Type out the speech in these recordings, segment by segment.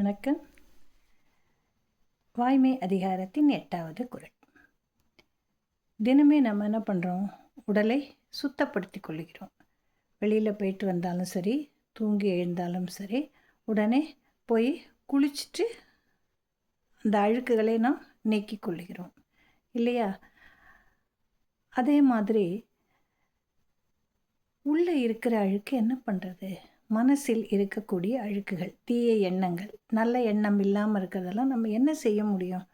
வணக்கம். வாய்மை அதிகாரத்தின் 8வது குறள். தினமே நம்ம என்ன பண்ணுறோம்? உடலை சுத்தப்படுத்தி கொள்கிறோம். வெளியில் போயிட்டு வந்தாலும் சரி, தூங்கி எழுந்தாலும் சரி, உடனே போய் குளிச்சுட்டு அந்த அழுக்குகளை நாம் நீக்கி கொள்கிறோம் இல்லையா? அதே மாதிரி உள்ளே இருக்கிற அழுக்கு என்ன பண்ணுறது? மனசில் இருக்கக்கூடிய அழுக்குகள், தீய எண்ணங்கள், நல்ல எண்ணம் இல்லாமல் இருக்கிறதெல்லாம் நம்ம என்ன செய்ய முடியும்?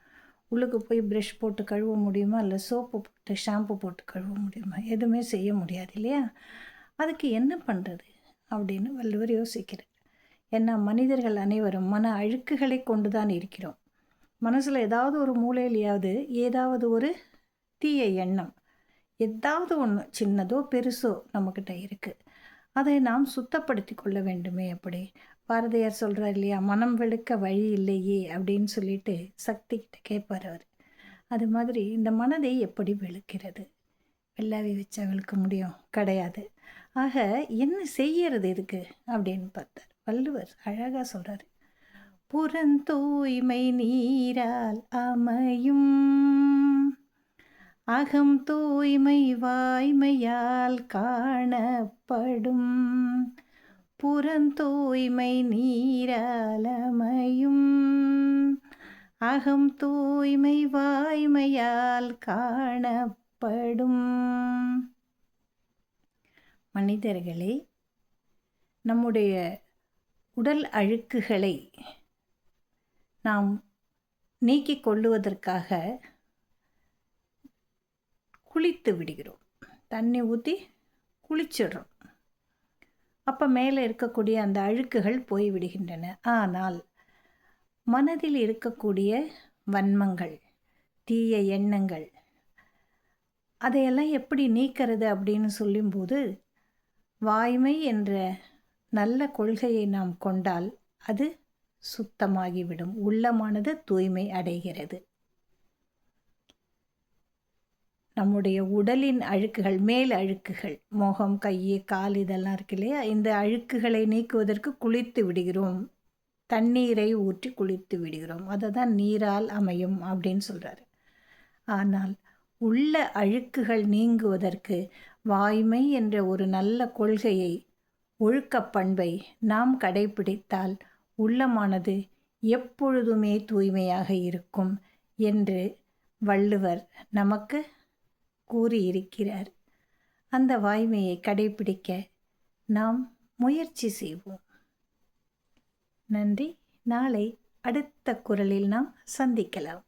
உள்ளுக்கு போய் ப்ரஷ் போட்டு கழுவ முடியுமா? இல்லை சோப்பு போட்டு ஷாம்பு போட்டு கழுவ முடியுமா? எதுவுமே செய்ய முடியாது இல்லையா? அதுக்கு என்ன பண்ணுறது அப்படின்னு வள்ளுவர் யோசிக்கிறார். ஏன்னா மனிதர்கள் அனைவரும் மன அழுக்குகளை கொண்டு தான் இருக்கிறோம். மனசில் ஏதாவது ஒரு மூலையிலையாவது ஏதாவது ஒரு தீய எண்ணம், ஏதாவது ஒன்று சின்னதோ பெருசோ நம்மக்கிட்ட இருக்குது. அதை நாம் சுத்தப்படுத்தி கொள்ள வேண்டுமே. அப்படி பாரதியார் சொல்கிறார் இல்லையா, மனம் வெளுக்க வழி இல்லையே அப்படின்னு சொல்லிட்டு சக்தி கிட்ட கேட்பார் அவர். அது மாதிரி இந்த மனதை எப்படி வெளுக்கிறது? வெள்ளாவி வச்சா வெளுக்க முடியும்? கிடையாது. ஆக என்ன செய்யறது இதுக்கு அப்படின்னு பார்த்தார். வள்ளுவர் அழகாக சொல்கிறார், புறந்தூய்மை நீரால் அமையும், அகம் தூய்மை வாய்மையால் காணப்படும். புறந்தூய்மை நீரால் அமையும், அகம் தூய்மை வாய்மையால் காணப்படும். மனிதர்களே, நம்முடைய உடல் அழுக்குகளை நாம் நீக்கிக் கொள்ளுவதற்காக குளித்து விடுகிறோம். தண்ணி ஊற்றி குளிச்சிடுறோம். அப்போ மேலே இருக்கக்கூடிய அந்த அழுக்குகள் போய் விடுகின்றன. ஆனால் மனதில் இருக்கக்கூடிய வன்மங்கள், தீய எண்ணங்கள், அதையெல்லாம் எப்படி நீக்கிறது அப்படின்னு சொல்லும்போது, வாய்மை என்ற நல்ல கொள்கையை நாம் கொண்டால் அது சுத்தமாகிவிடும். உள்ளமானது தூய்மை அடைகிறது. நம்முடைய உடலின் அழுக்குகள், மேல் அழுக்குகள், முகம், கை, கால் இதெல்லாம் இருக்கு இல்லையா, இந்த அழுக்குகளை நீக்குவதற்கு குளித்து விடுகிறோம். தண்ணீரை ஊற்றி குளித்து விடுகிறோம். அதை தான் நீரால் அமையும் அப்படின்னு சொல்கிறாரு. ஆனால் உள்ள அழுக்குகள் நீங்குவதற்கு வாய்மை என்ற ஒரு நல்ல கொள்கையை, ஒழுக்க பண்பை நாம் கடைபிடித்தால் உள்ளமானது எப்பொழுதுமே தூய்மையாக இருக்கும் என்று வள்ளுவர் நமக்கு கூறியிருக்கிறார். அந்த வாய்மையை கடைபிடிக்க நாம் முயற்சி செய்வோம். நன்றி. நாளை அடுத்த குறளில் நாம் சந்திக்கலாம்.